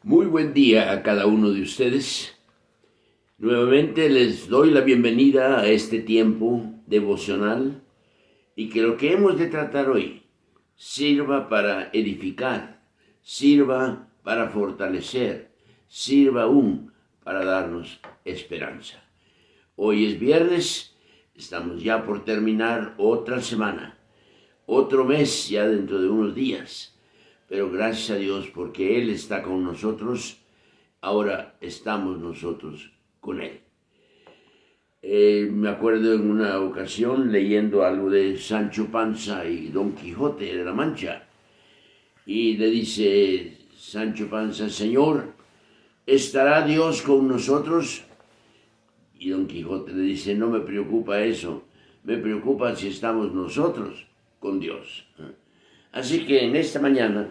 Muy buen día a cada uno de ustedes. Nuevamente les doy la bienvenida a este tiempo devocional y que lo que hemos de tratar hoy sirva para edificar, sirva para fortalecer, sirva aún para darnos esperanza. Hoy es viernes, estamos ya por terminar otra semana, otro mes ya dentro de unos días. Pero gracias a Dios porque Él está con nosotros, ahora estamos nosotros con Él. Me acuerdo en una ocasión leyendo algo de Sancho Panza y Don Quijote de la Mancha, y le dice Sancho Panza: Señor, ¿estará Dios con nosotros? Y Don Quijote le dice: no me preocupa eso, me preocupa si estamos nosotros con Dios. Así que en esta mañana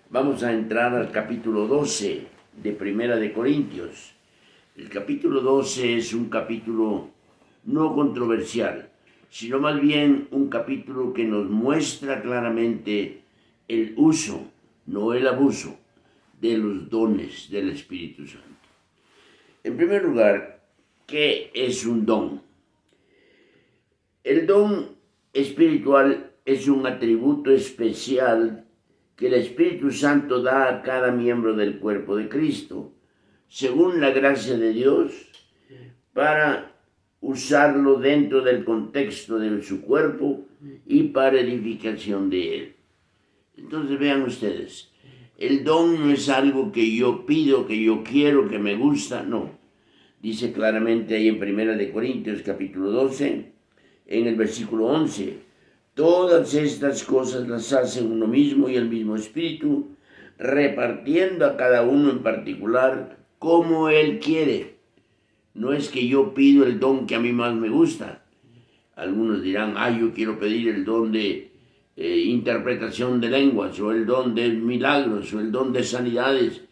vamos a entrar al capítulo 12 de Primera de Corintios. El capítulo 12 es un capítulo no controversial, sino más bien un capítulo que nos muestra claramente el uso, no el abuso, de los dones del Espíritu Santo. En primer lugar, ¿qué es un don? El don espiritual es un atributo especial que el Espíritu Santo da a cada miembro del cuerpo de Cristo, según la gracia de Dios, para usarlo dentro del contexto de su cuerpo y para edificación de él. Entonces vean ustedes, el don no es algo que yo pido, que yo quiero, que me gusta, no. Dice claramente ahí en 1 Corintios capítulo 12, en el versículo 11, todas estas cosas las hace uno mismo y el mismo Espíritu, repartiendo a cada uno en particular como Él quiere. No es que yo pido el don que a mí más me gusta. Algunos dirán: yo quiero pedir el don de interpretación de lenguas, o el don de milagros, o el don de sanidades.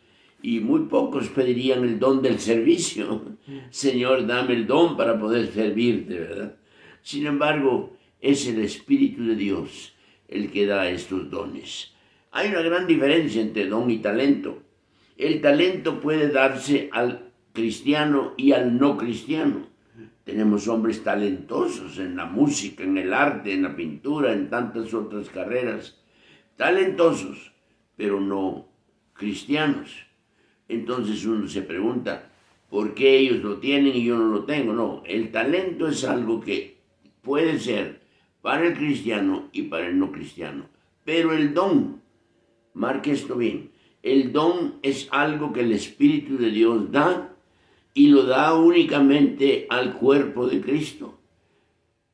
Y muy pocos pedirían el don del servicio. Señor, dame el don para poder servirte, ¿verdad? Sin embargo, es el Espíritu de Dios el que da estos dones. Hay una gran diferencia entre don y talento. El talento puede darse al cristiano y al no cristiano. Tenemos hombres talentosos en la música, en el arte, en la pintura, en tantas otras carreras. Talentosos, pero no cristianos. Entonces uno se pregunta, ¿por qué ellos lo tienen y yo no lo tengo? No, el talento es algo que puede ser para el cristiano y para el no cristiano. Pero el don, marque esto bien, el don es algo que el Espíritu de Dios da y lo da únicamente al cuerpo de Cristo.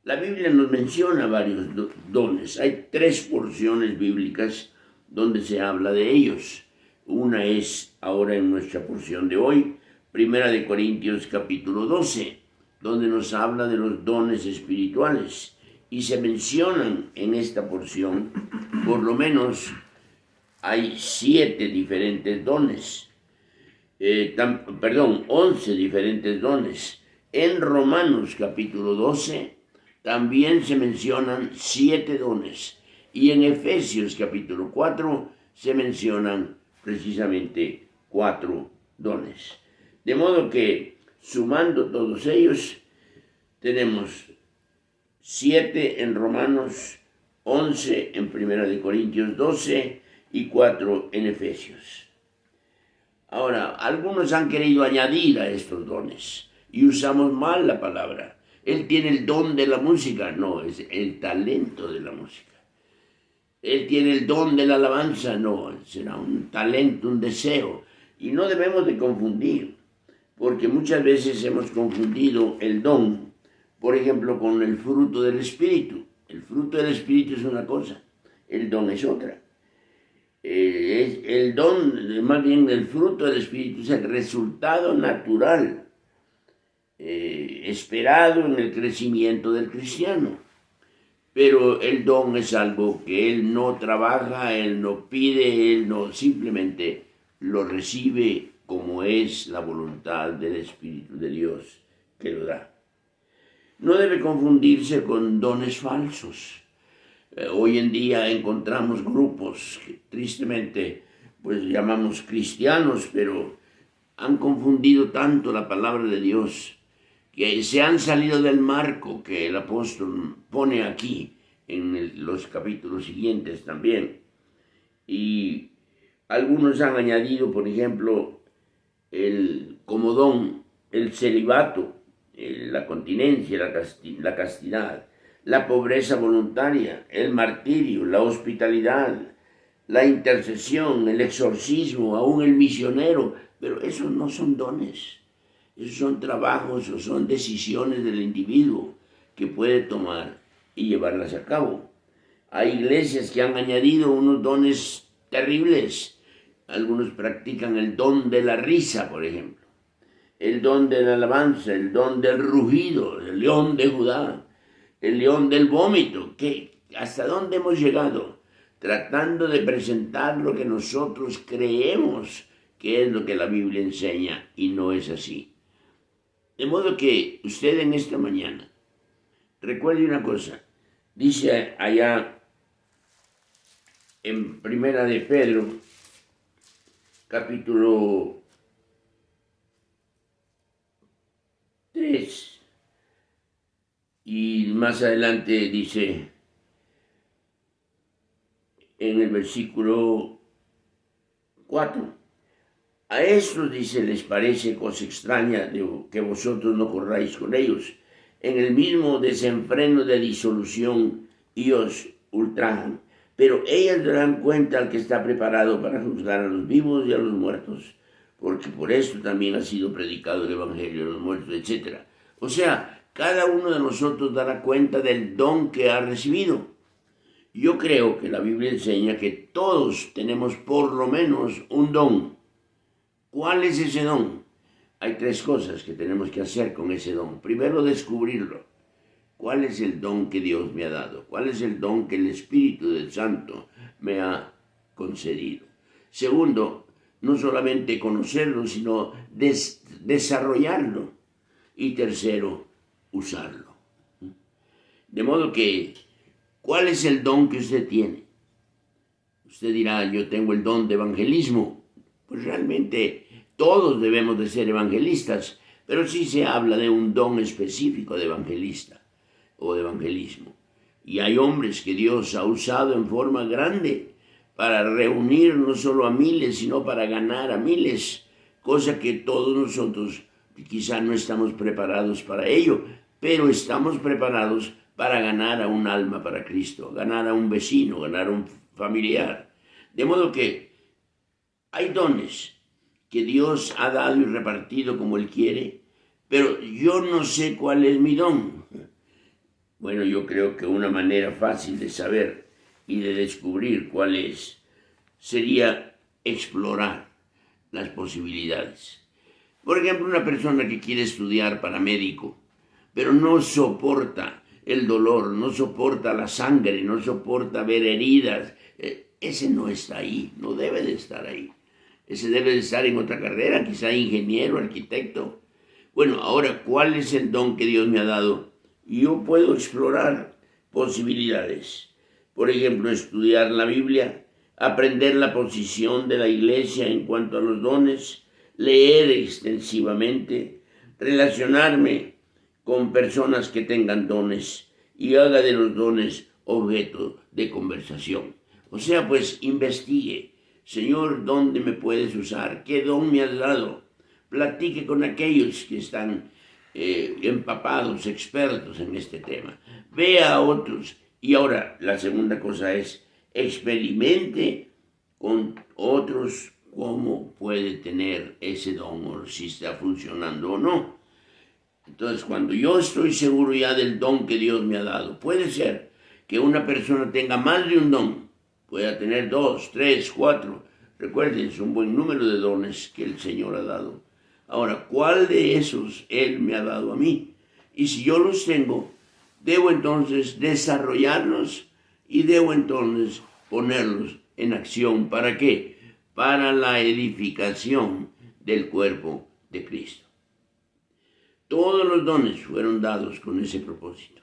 La Biblia nos menciona varios dones. Hay 3 porciones bíblicas donde se habla de ellos. Una es ahora en nuestra porción de hoy, 1 Corintios capítulo 12, donde nos habla de los dones espirituales. Y se mencionan en esta porción, por lo menos hay 7 diferentes dones. 11 diferentes dones. En Romanos capítulo 12 también se mencionan 7 dones. Y en Efesios capítulo 4 se mencionan precisamente 4 dones. De modo que, sumando todos ellos, tenemos 7 en Romanos, 11 en 1 Corintios 12 y 4 en Efesios. Ahora, algunos han querido añadir a estos dones y usamos mal la palabra. Él tiene el don de la música. No, es el talento de la música. Él tiene el don de la alabanza. No, será un talento, un deseo. Y no debemos de confundir, porque muchas veces hemos confundido el don, por ejemplo, con el fruto del Espíritu. El fruto del Espíritu es una cosa, el don es otra. El don, más bien el fruto del Espíritu, es el resultado natural, esperado en el crecimiento del cristiano. Pero el don es algo que él no trabaja, él no pide, él no, simplemente lo recibe como es la voluntad del Espíritu de Dios que lo da. No debe confundirse con dones falsos. Hoy en día encontramos grupos que tristemente pues llamamos cristianos, pero han confundido tanto la palabra de Dios que se han salido del marco que el apóstol pone aquí en los capítulos siguientes también. Y algunos han añadido, por ejemplo, como don, el celibato, la continencia, la castidad, la pobreza voluntaria, el martirio, la hospitalidad, la intercesión, el exorcismo, aún el misionero, pero esos no son dones, esos son trabajos o son decisiones del individuo que puede tomar y llevarlas a cabo. Hay iglesias que han añadido unos dones terribles. Algunos practican el don de la risa, por ejemplo, el don de la alabanza, el don del rugido, el león de Judá, el león del vómito. ¿Hasta dónde hemos llegado? Tratando de presentar lo que nosotros creemos que es lo que la Biblia enseña, y no es así. De modo que usted en esta mañana recuerde una cosa. Dice allá en Primera de Pedro, capítulo 3, y más adelante dice en el versículo 4, a estos, dice, les parece cosa extraña de que vosotros no corráis con ellos en el mismo desenfreno de disolución y os ultrajan. Pero ellas darán cuenta al que está preparado para juzgar a los vivos y a los muertos, porque por esto también ha sido predicado el evangelio de los muertos, etc. O sea, cada uno de nosotros dará cuenta del don que ha recibido. Yo creo que la Biblia enseña que todos tenemos por lo menos un don. ¿Cuál es ese don? Hay tres cosas que tenemos que hacer con ese don. Primero, descubrirlo. ¿Cuál es el don que Dios me ha dado? ¿Cuál es el don que el Espíritu del Santo me ha concedido? Segundo, no solamente conocerlo, sino desarrollarlo. Y tercero, usarlo. De modo que, ¿cuál es el don que usted tiene? Usted dirá, yo tengo el don de evangelismo. Pues realmente todos debemos de ser evangelistas, pero sí se habla de un don específico de evangelista o de evangelismo. Y hay hombres que Dios ha usado en forma grande para reunir no solo a miles, sino para ganar a miles, cosa que todos nosotros quizá no estamos preparados para ello, pero estamos preparados para ganar a un alma para Cristo, ganar a un vecino, ganar a un familiar. De modo que hay dones que Dios ha dado y repartido como Él quiere, pero yo no sé cuál es mi don. Bueno, yo creo que una manera fácil de saber y de descubrir cuál es sería explorar las posibilidades. Por ejemplo, una persona que quiere estudiar para médico, pero no soporta el dolor, no soporta la sangre, no soporta ver heridas, ese no está ahí, no debe de estar ahí. Ese debe de estar en otra carrera, quizá ingeniero, arquitecto. Bueno, ahora, ¿cuál es el don que Dios me ha dado? Yo puedo explorar posibilidades. Por ejemplo, estudiar la Biblia, aprender la posición de la iglesia en cuanto a los dones, leer extensivamente, relacionarme con personas que tengan dones y haga de los dones objeto de conversación. O sea, pues investigue. Señor, ¿dónde me puedes usar? ¿Qué don me has dado? Platique con aquellos que están empapados, expertos en este tema. Vea a otros. Y ahora, la segunda cosa es, experimente con otros cómo puede tener ese don o si está funcionando o no. Entonces, cuando yo estoy seguro ya del don que Dios me ha dado, puede ser que una persona tenga más de un don, pueda tener 2, 3, 4. Recuerden, es un buen número de dones que el Señor ha dado. Ahora, ¿cuál de esos Él me ha dado a mí? Y si yo los tengo, debo entonces desarrollarlos y debo entonces ponerlos en acción. ¿Para qué? Para la edificación del cuerpo de Cristo. Todos los dones fueron dados con ese propósito.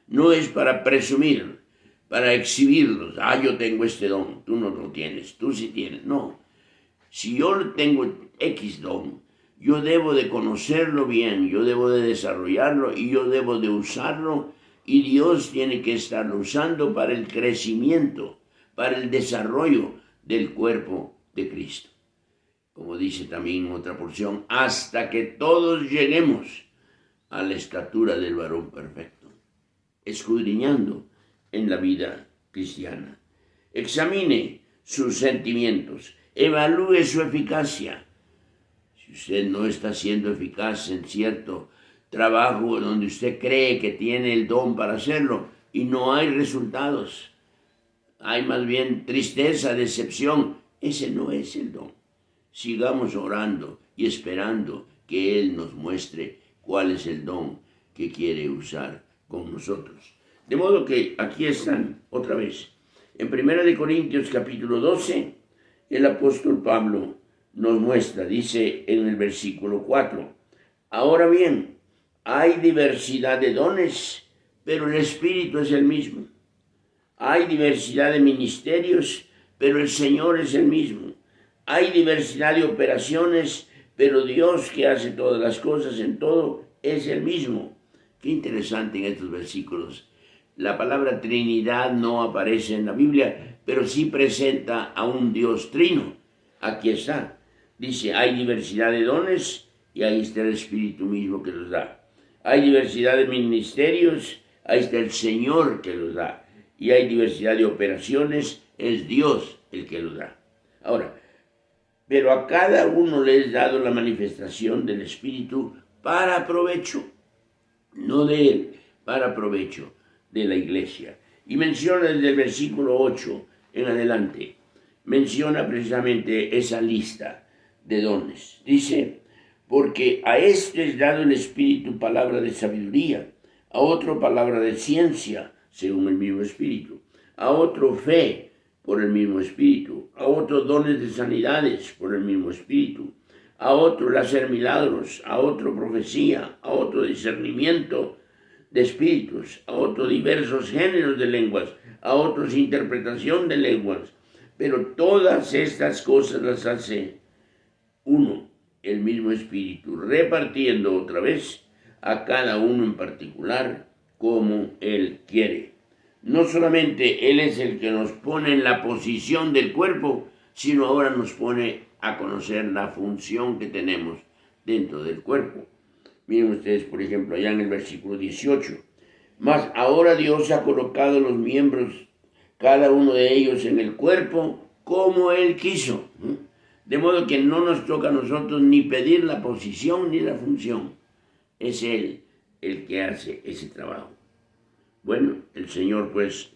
No es para presumir, para exhibirlos. Yo tengo este don, tú no lo tienes, tú sí tienes. No, Si yo tengo X don, yo debo de conocerlo bien, yo debo de desarrollarlo y yo debo de usarlo, y Dios tiene que estarlo usando para el crecimiento, para el desarrollo del cuerpo de Cristo. Como dice también en otra porción, hasta que todos lleguemos a la estatura del varón perfecto, escudriñando en la vida cristiana. Examine sus sentimientos, evalúe su eficacia. Si usted no está siendo eficaz en cierto trabajo donde usted cree que tiene el don para hacerlo y no hay resultados, hay más bien tristeza, decepción, ese no es el don. Sigamos orando y esperando que Él nos muestre cuál es el don que quiere usar con nosotros. De modo que aquí están otra vez. En 1 Corintios capítulo 12, el apóstol Pablo nos muestra, dice en el versículo 4, ahora bien, hay diversidad de dones, pero el Espíritu es el mismo. Hay diversidad de ministerios, pero el Señor es el mismo. Hay diversidad de operaciones, pero Dios que hace todas las cosas en todo es el mismo. Qué interesante en estos versículos. La palabra Trinidad no aparece en la Biblia, pero sí presenta a un Dios trino. Aquí está. Dice, hay diversidad de dones y ahí está el Espíritu mismo que los da. Hay diversidad de ministerios, ahí está el Señor que los da. Y hay diversidad de operaciones, es Dios el que los da. Ahora, pero a cada uno le es dado la manifestación del Espíritu para provecho, no de Él, para provecho de la iglesia. Y menciona desde el versículo 8 en adelante, menciona precisamente esa lista de dones. Dice, porque a este es dado el Espíritu palabra de sabiduría, a otro palabra de ciencia, según el mismo Espíritu, a otro fe, por el mismo Espíritu, a otro dones de sanidades, por el mismo Espíritu, a otro el hacer milagros, a otro profecía, a otro discernimiento de espíritus, a otro diversos géneros de lenguas, a otros interpretación de lenguas. Pero todas estas cosas las hace uno, el mismo Espíritu, repartiendo otra vez a cada uno en particular como Él quiere. No solamente Él es el que nos pone en la posición del cuerpo, sino ahora nos pone a conocer la función que tenemos dentro del cuerpo. Miren ustedes, por ejemplo, allá en el versículo 18. Mas ahora Dios ha colocado los miembros, cada uno de ellos en el cuerpo, como Él quiso. De modo que no nos toca a nosotros ni pedir la posición ni la función. Es Él el que hace ese trabajo. Bueno, el Señor pues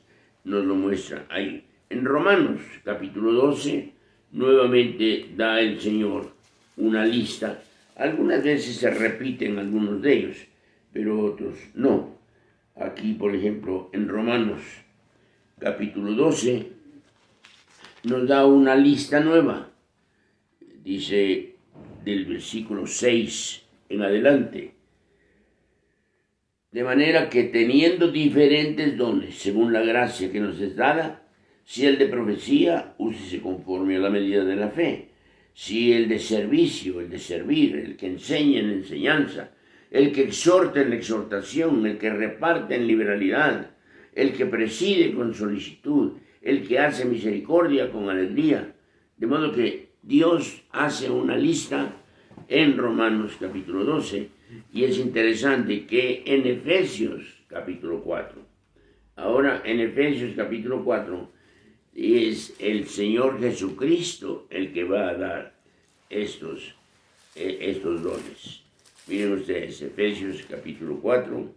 nos lo muestra ahí. En Romanos capítulo 12, nuevamente da el Señor una lista. Algunas veces se repiten algunos de ellos, pero otros no. Aquí, por ejemplo, en Romanos capítulo 12, nos da una lista nueva. Dice del versículo 6 en adelante. De manera que teniendo diferentes dones, según la gracia que nos es dada, si el de profecía, úsese conforme a la medida de la fe. Si el de servicio, el de servir, el que enseña en enseñanza, el que exhorta en la exhortación, el que reparte en liberalidad, el que preside con solicitud, el que hace misericordia con alegría. De modo que Dios hace una lista en Romanos capítulo 12, y es interesante que en Efesios capítulo 4, ahora en Efesios capítulo 4, es el Señor Jesucristo el que va a dar estos dones. Miren ustedes, Efesios capítulo 4,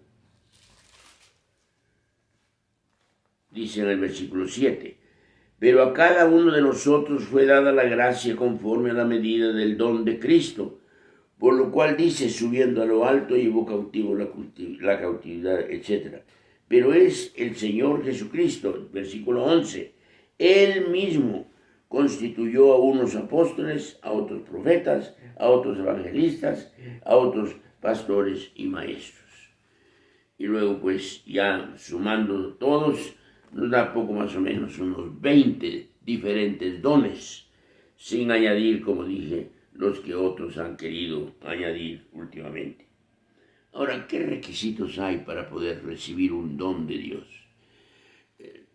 dice en el versículo 7, pero a cada uno de nosotros fue dada la gracia conforme a la medida del don de Cristo, por lo cual dice, subiendo a lo alto llevó cautivo la cautividad, etc. Pero es el Señor Jesucristo, versículo 11, Él mismo constituyó a unos apóstoles, a otros profetas, a otros evangelistas, a otros pastores y maestros. Y luego pues ya sumando todos, nos da poco más o menos unos 20 diferentes dones, sin añadir, como dije, los que otros han querido añadir últimamente. Ahora, ¿qué requisitos hay para poder recibir un don de Dios?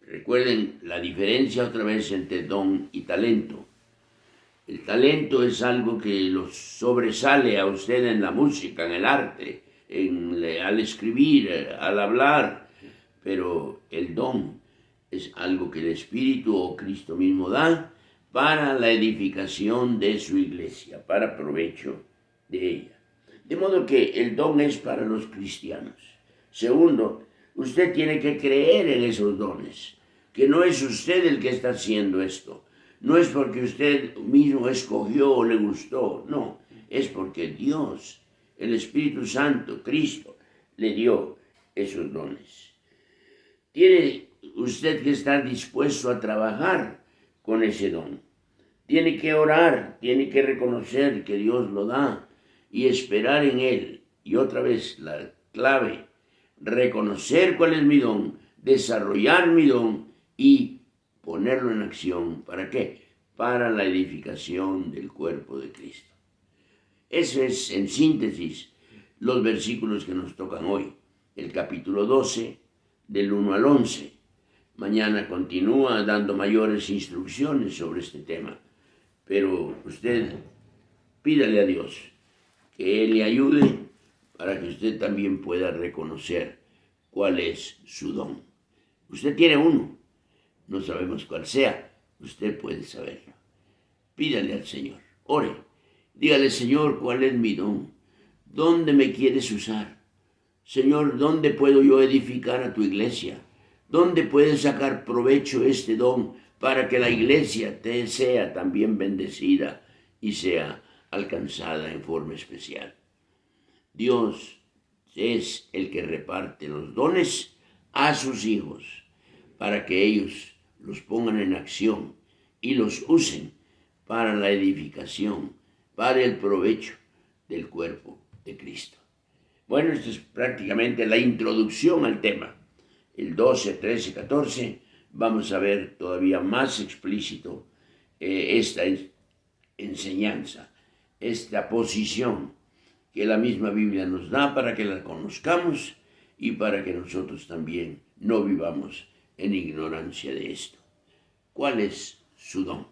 Recuerden la diferencia otra vez entre don y talento. El talento es algo que lo sobresale a usted en la música, en el arte, al escribir, al hablar, pero el don es algo que el Espíritu o Cristo mismo da para la edificación de su iglesia, para provecho de ella. De modo que el don es para los cristianos. Segundo, usted tiene que creer en esos dones, que no es usted el que está haciendo esto. No es porque usted mismo escogió o le gustó, no, es porque Dios, el Espíritu Santo, Cristo, le dio esos dones. Tiene usted que estar dispuesto a trabajar con ese don. Tiene que orar, tiene que reconocer que Dios lo da y esperar en Él. Y otra vez la clave, reconocer cuál es mi don, desarrollar mi don y ponerlo en acción. ¿Para qué? Para la edificación del cuerpo de Cristo. Eso es, en síntesis, los versículos que nos tocan hoy. El capítulo 12, del 1 al 11. Mañana continúa dando mayores instrucciones sobre este tema. Pero usted pídale a Dios que Él le ayude para que usted también pueda reconocer cuál es su don. Usted tiene uno. No sabemos cuál sea, usted puede saberlo. Pídale al Señor, ore, dígale, Señor, ¿cuál es mi don? ¿Dónde me quieres usar? Señor, ¿dónde puedo yo edificar a tu iglesia? ¿Dónde puedes sacar provecho este don para que la iglesia te sea también bendecida y sea alcanzada en forma especial? Dios es el que reparte los dones a sus hijos para que ellos los pongan en acción y los usen para la edificación, para el provecho del cuerpo de Cristo. Bueno, esto es prácticamente la introducción al tema. El 12, 13, 14 vamos a ver todavía más explícito esta enseñanza, esta posición que la misma Biblia nos da para que la conozcamos y para que nosotros también no vivamos en ignorancia de esto. ¿Cuál es su don?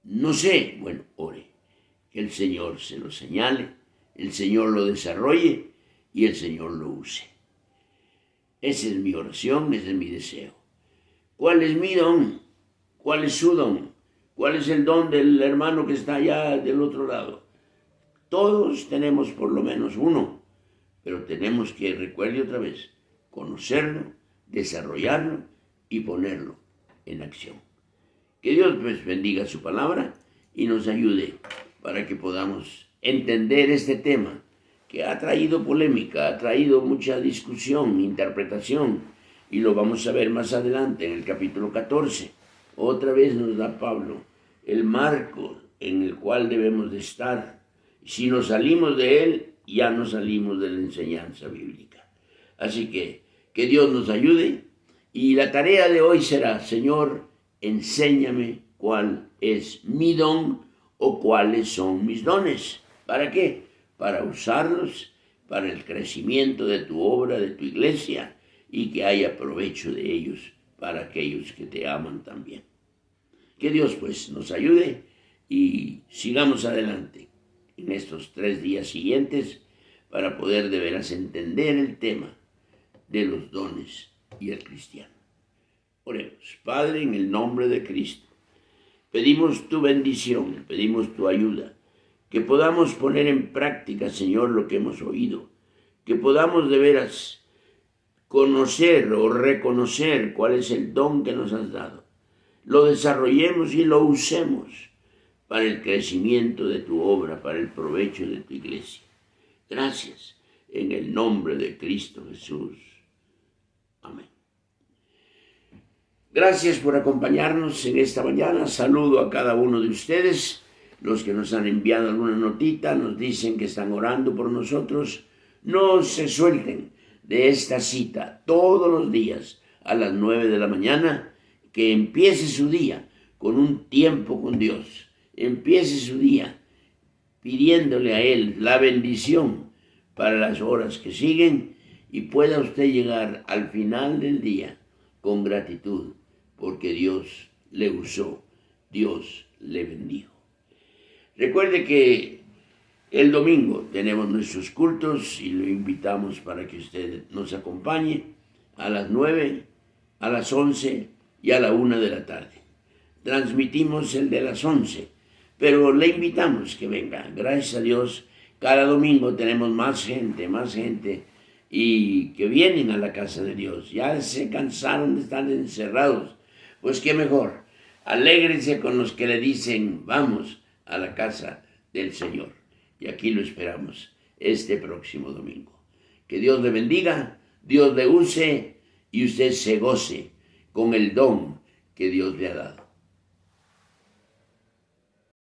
No sé, bueno, ore, que el Señor se lo señale, el Señor lo desarrolle y el Señor lo use. Esa es mi oración, ese es mi deseo. ¿Cuál es mi don? ¿Cuál es su don? ¿Cuál es el don del hermano que está allá del otro lado? Todos tenemos por lo menos uno, pero tenemos que, recuerde otra vez, conocerlo, desarrollarlo y ponerlo en acción. Que Dios pues bendiga su palabra y nos ayude para que podamos entender este tema que ha traído polémica, ha traído mucha discusión, interpretación, y lo vamos a ver más adelante en el capítulo 14. Otra vez nos da Pablo el marco en el cual debemos de estar. Si nos salimos de él, ya no salimos de la enseñanza bíblica. Así que Dios nos ayude. Y la tarea de hoy será, Señor, enséñame cuál es mi don o cuáles son mis dones. ¿Para qué? Para usarlos para el crecimiento de tu obra, de tu iglesia, y que haya provecho de ellos para aquellos que te aman también. Que Dios pues nos ayude y sigamos adelante en estos 3 días siguientes para poder de veras entender el tema de los dones y el cristiano. Oremos. Padre, en el nombre de Cristo, pedimos tu bendición, pedimos tu ayuda, que podamos poner en práctica, Señor, lo que hemos oído, que podamos de veras conocer o reconocer cuál es el don que nos has dado, lo desarrollemos y lo usemos para el crecimiento de tu obra, para el provecho de tu iglesia. Gracias, en el nombre de Cristo Jesús. Amén. Gracias por acompañarnos en esta mañana. Saludo a cada uno de ustedes. Los que nos han enviado alguna notita, nos dicen que están orando por nosotros. No se suelten de esta cita todos los días a las 9 de la mañana. Que empiece su día con un tiempo con Dios. Empiece su día pidiéndole a Él la bendición para las horas que siguen y pueda usted llegar al final del día con gratitud, porque Dios le usó, Dios le bendijo. Recuerde que el domingo tenemos nuestros cultos y lo invitamos para que usted nos acompañe a las 9, a las 11 y a la 1 de la tarde. Transmitimos el de las 11, pero le invitamos que venga. Gracias a Dios, cada domingo tenemos más gente y que vienen a la casa de Dios. Ya se cansaron de estar encerrados. Pues qué mejor, alégrense con los que le dicen, vamos a la casa del Señor. Y aquí lo esperamos este próximo domingo. Que Dios le bendiga, Dios le use y usted se goce con el don que Dios le ha dado.